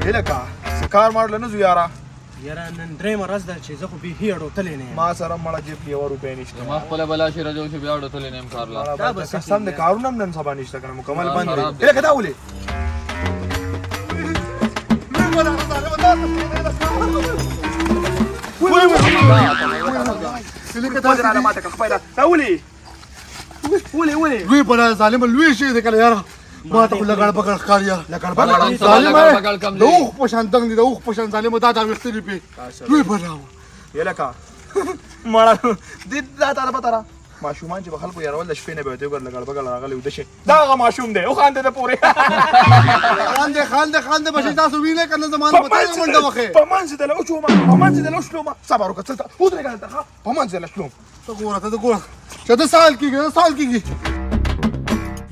هلکه څه کار مارله نه ځو یاره یاره نن درېیمه ورځ ده چې زه خو بیخي اډوتلی نه یم ما سره مړه جیب کې 1 روپۍ نشته ما خپله بلا شي راځو چې بیا اډوتلی نه یم کار لا دا به څه قسم د کارونه هم نن سبا نشته که نه مکمل بند دی خراب دی. هلکه دا ولې دا ولې لوی ظالم لوی شي دی کله یاره ما ته خو لګړ پکړ ښکار یاره لګړ ظالم پکړ کم د دی اوښ په شان دنګ دی د اوښ په شان ظالم دا ویښتلي پې لوی بلا هلکه مړه دې دا تا پته را ماشومان چې به خلکو یارول د شپې نه به ورته وګوره لګړ بګړ راغلی وده شي دا هغه ماشوم دی وخاندې ده پورې خاندې بشي تاسو وینئ که نه زمانه په تاسو منډه وخې په منځ دله وچومه په منځ دله وشلومه صبر وکړه څه ودرېږه دلته ښه په منځ دله شلوم ته ګوره چې ته سال کېږي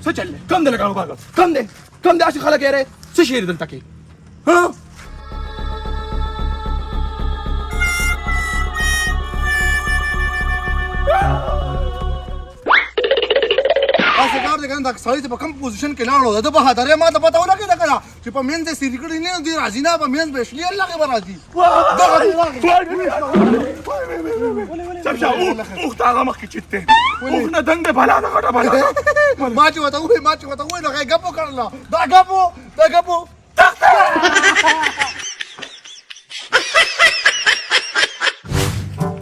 څه چل دی کم دی لګړ بګړ کم دی هسې خلک یاره څه شعر دلته کې ها تاسې کار دی که نه دا سړی چې په کوم پوزیشن کې لاړو د بهادرۍ ما ته پته ولګېده که نه چې په منځ یې سیري کړي نه دی راځي نه په منځ به یې شلي لغې به راځي چپ شه اوښ د هغه مخکې چیت دی اوښ نه دنګ دی بلا ده غټه بلا ما چې ورته ووایي نو هغې ګپ وکړله دا ګپو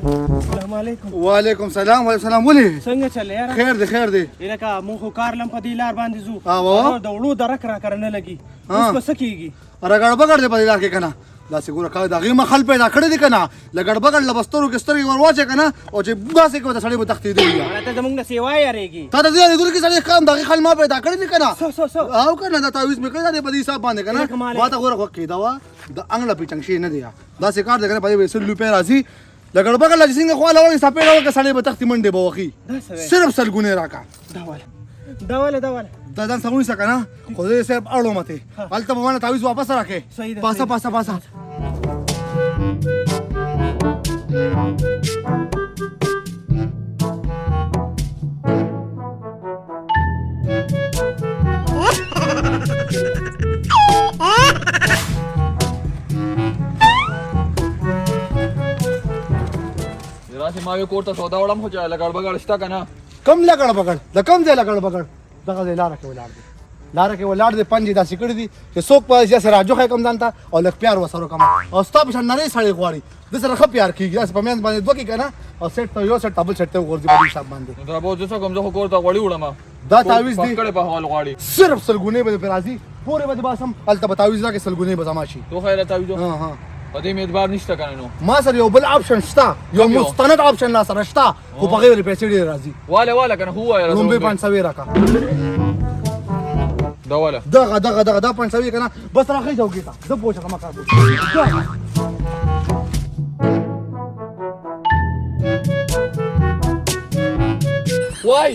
السلام علیکم وعلیکم سلام ولې څنګه چلې یاره خیر دی یاره که مونږ خو کار لم په دې لار باندې ځو او د وړو درک را کره نه لګي اوس به څه کېږي رګړ بګړ دی په دې لار کې که نه داسې ګوره کله د هغې مخل پیدا کړی دی که نه لګړ بګړ له به سترګو کې سترګې ور واچې که نه او چې داسې کوي د سړی به تښتېدی وي مړه ته زمونږ نه سیوا یارېږي تا د دې اړېدلو کې سړی ښه د هغې خل ما پیدا کړی دی که نه څه او که نه دا تعویض مې کړی دی په دې حساب باندې که لکه نه مالې. ما ته ګوره خوښ کېده وه د انګله پیچنګ شی نه دی داسې کار دی که نه په دې به 100 روپۍ راځي لګړ بګړ له چې څنګه خوا لوړې سپېډه وکړه سړی به تښتي منډې به وخي دا څه وی صرف سلګونې راکړه دا واله دا ځان سمونی سه که نه خو زه صاحب اړو مته هلته به مانه تعویض واپس راکړې صحیح ده، پاسه راسې ما وی کور ته سودا وړم خو چې لګړ بګړ شته که نه کم لګړ بګړ د کم ځای لګړ بګړ دغه ځای لاره کې ولاړ دی پنجې داسې کړي دي چې څوک په داسې راجوښی کم ځان ته او لږ پیار ورسره وکړم او ستا په شان نری سړی غواړي د سره ښه پیار کېږي داسې په منځ باندې دوه کړي که نه او سیټ ته یو سیټ ډبل سیټ ته وغورځي په دې حساب باندې نو دا به زه څه کوم زه خو کور ته غوړي وړم دا تعویض دی پکړې په حوال غواړي صرف سلګونې به دې پرې راځي پورې به دې باسم هلته به تعویض راکړې سلګونې به زما شي تو خیره تعویض ها په دې مې اعتبار نشته که نه نو ما سره یو بل آپشن شته یو کوم یو؟ مستند آپشن لا سره شته خو په غیر پیسې ډېرې راځي واله که نه خو ووایه رومبې 500 راکړه دا واله دغه دا 500 که نه بس راخی چوکۍ ته زه پوه شم کار وای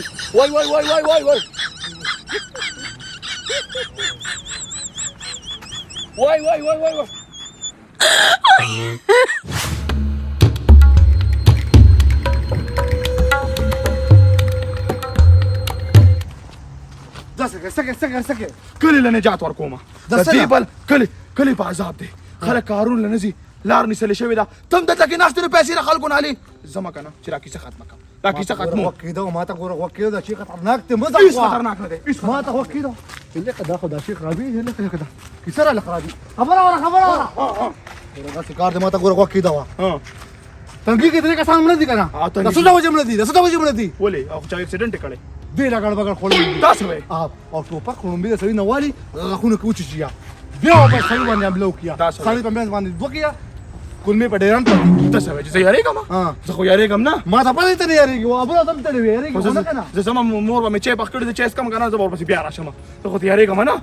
سکه کلی له نجات ورکومه د دې بل کلی په عذاب دی خلک کارونه له نه ځي لار نیسلې شوې ده تم دلته کې ناست نو پیسې له خلکو نه علي زما که نه چې را کیسه ختمه کړم را کیسه ختمو کېده ما ته ګوره غوږ کېده چې خطرناک دی مه هېڅ خطرناک نه دی هېڅ ما ته غوږ کېده لکه دا خو دا شي خرابي لکه دا کیسه راله خرابي خبره وره داسې کار دی ما ته ګوره غوږ کېده وه تنګي کې درې کسان مړه دي که نه د څه ډول مړه دي ولې او چا اکسیډنټ یې کړی دی لګړ بګړ خوړلی دا څه وایي او ټوپک خړومبې د سړي نه والي غاښونه کې وچیچیا بیا واپس سړي باندې حمله وکړه سړي په منځ باندې دوه کړه کلمې په ډېران پرتې ته څه وایي چې زه یارېږم زه خو یارېږم نه ما ته پته ته نه یارېږي و ابله ته هم ته نه وي یارېږي که نه زه زما مور به مې چای پخ کړی دی چای څکم که نه زه به ورپسې بیا راشم زه خو ته یارېږم نه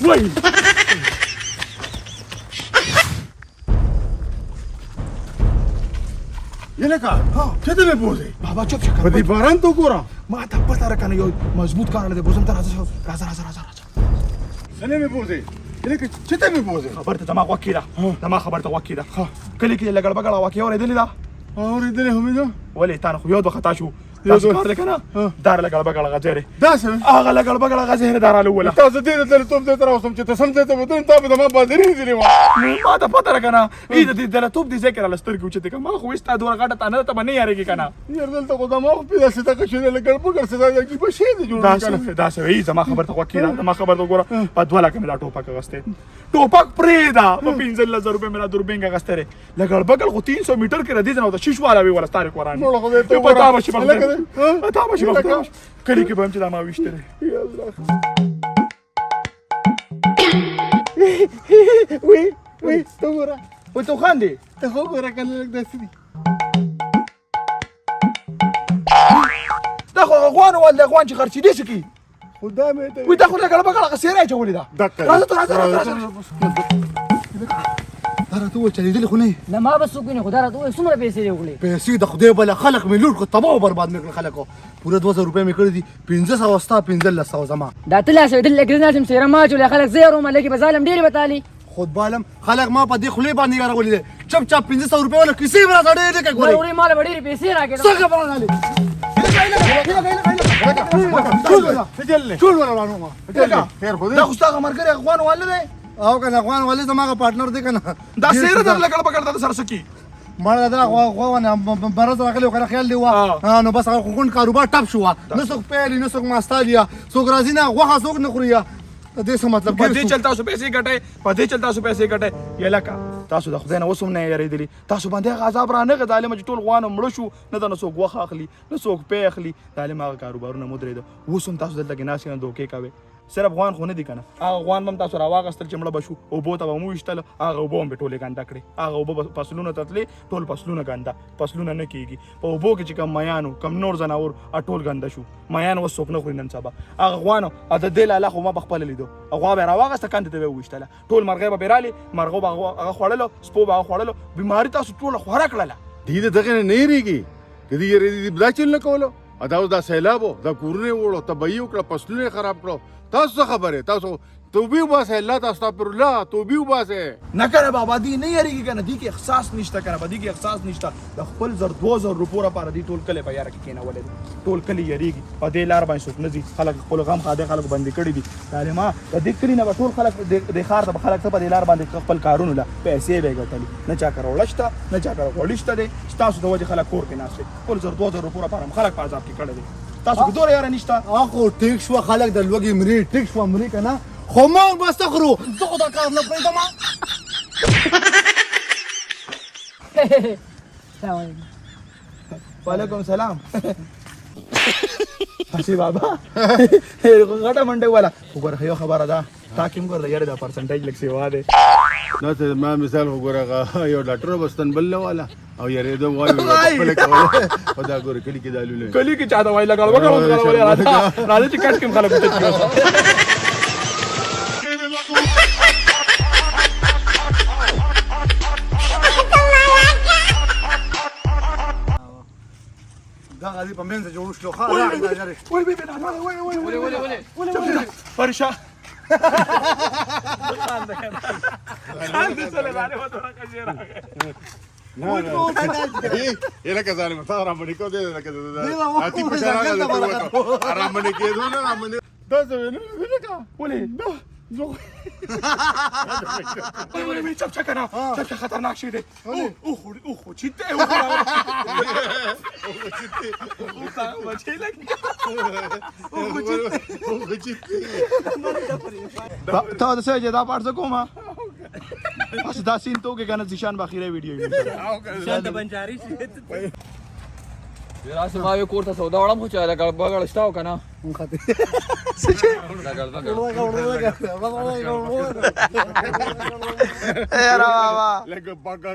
وایي یلکه چېرته مې بوځې بابا چپ شه په دې باران ته وګوره ما ته پته را کنه یو مضبوط کار دی بوزم ته راځه څنګه مې بوځې یلکه چېرته مې بوځې خبر ته زما غوږ کېده زما خبر ته غوږ کېده کلي کې لګړ بګړ واقعه اورېدلې ده اورېدلې هم ده ولې تا نه خو یو دوه خطا شو تاسو کار دی کنه دار لګړ بګړ غزره داسې هغه لګړ بګړ غزره دار ولا تاسو دې ته توپ دې تر اوسم چې ته سم دې ته ودرې ته به ما باندې دې ما ما ته پته راکنه ای دې دله توپ دې ذکر لستر کې چې ما خو وستا دوه غټه تانه ته باندې یاري کنه یار دلته خو دا ما خو پیدا ستا که شنه لګړ بګړ څه دا کی په شي دې جوړ کنه دا څه ای زما خبر ته وکیل ما خبر ته ګوره په 2 لک ملا ټوپک غسته ټوپک پریدا په 15000 روپے میرا دوربینګ غسته لګړ بګړ خو 300 میټر کې ردی نه وته شیش والا وی ولا ستاره قران نو خو دې ته پتا به شي پتا به شي کلی کې به هم چې دا ما وشتره وی ته ګوره و ته خاندي ته خو ګوره کنه لګ داسې دي دا خو غوان ول د غوان چې خرچې دي سکی خدا مې ته وي دا خو لګړ بګړ غسره چولې دا راته و چې دې خو نه نه ما بس وګینه خدا راته وای څومره پیسې دی وګړي پیسې د خدای بل خلک مې لوټ کو تباہ او برباد مې کړ خلکو پوره 2000 روپے مې کړی دي 1500 واستا 1500 زما دا تل شه دل لګرنا سم سیره ما چولې خلک زیرو ملګری په ظالم ډیر بتالي خود بالم خلک ما په دې خولې باندې راغولې دي چپ چپ 1500 روپے ولا کسی برا سړی دې کوي ضروري مال وړي پیسې راکې څنګه باندې ټول ولا وانه خیر خو دا خو ستاسو مرګره غوان ول نه او کنه غوان ولې زماغه پارتنر دی کنه دا سیره در لګړ بګړ د سر سکی مړه دا غوونه برز راغلی کنه خیال دی وا نو بس هغه خون کاروبار ټاپ شو نو څوک پیلی نو څوک ماستالیا څوک راځي نه غوخه څوک نه خوري دې څه مطلب په دې چلتا سو پیسې ګټه په دې چلتا سو پیسې ګټه یلکا تاسو د خدای نه وسوم نه یریدلی تاسو باندې غذاب را نه غداله مې ټول غوانه مړ شو نه د نسو غوخه اخلي نه څوک پې اخلي داله ما کاروبارونه مدرید وسوم تاسو دلته کې ناس نه دوکې کوي صرف غوان خو نه دي کنه هغه غوان بم تاسو راواغستل چې مړه بشو او بو ته مو وشتل هغه بو به ټوله ګنده کړی هغه وب فصلونه تتلی ټول فصلونه ګنده فصلونه نه کیږي په وبو کې چې کم میانو کم نور زناور ټول ګنده شو میان وسوک نه خوري نن سبا هغه غوانو د دل الله خو ما بخپل لیدو هغه به راواغست کنده ته وشتل ټول مرغه به بیرالي مرغه هغه خوړلو سپو به خوړلو بیماری تاسو ټول خوراک کړله دې دغه نه ریږي کدی یې دې بلا چل نه کولو ادا دا سیلابو دا کورونه وړو تبعی وکړه فصلونه خراب کړو تاسو خبره تاسو توبې وباسه الله استغفر الله توبې وباسه نه کنه بابا دی نه یریږي کنه دی کې احساس نشته کنه بدی کې احساس نشته د خپل زر 2000 روپو را پاره دی ټول کله په یار کې کېنه ولې ټول کله یریږي په دې لار باندې څوک نه دي خلک خپل غم خاده خلک باندې کړی دي تعلیمه د دې کلی نه ټول خلک د خار ته خلک ته په دې لار باندې خپل کارونه لا پیسې به ګټلي نه چا کارولشته نه چا کارولشته دي تاسو د وجه خلک کور کې ناشته ټول زر 2000 روپو را پاره خلک په عذاب کې کړی دي تاسو کو دوه یار نشته اخو ټیک شو خلک د لوګي مری ټیک شو مری کنه خو مونږ بس تخرو زه خو دا کار نه پرېږدم السلام علیکم وعلیکم السلام حسی بابا غټه منډه والا وګوره یو خبره ده تا کوم ګور یاره دا پرسنټیج لک سیوا ده نو ته ما مثال وګورغه یو ډاکټر بستن بل والا او یاره دا وایي خپل کوله خدا ګور کلی کې دالو کلی کې چاته وای لګړ وګړ راځي چې کټ کوم خلک ته دا غادي په منځ جوړ شو خا راځي دا وای به وای فرشا یې لکه ظالم تا را باندې کو دې لکه اتی په شارع کې را باندې کې دوه را باندې دا څه نه لکه ولې زه وای چپ چکنا چپ خطرناک شي دی او چیته او چیته تا د څه دا پارڅ کومه بس دا سین تو کې کنه ځشان باخیره ویډیو شاته بنجاری شي راځه ما یو کوړه سودا وړم خو چې لګړ بګړ شتاو کنه مونږ خاطر لګړ بګړ اے را بابا لکه پاکا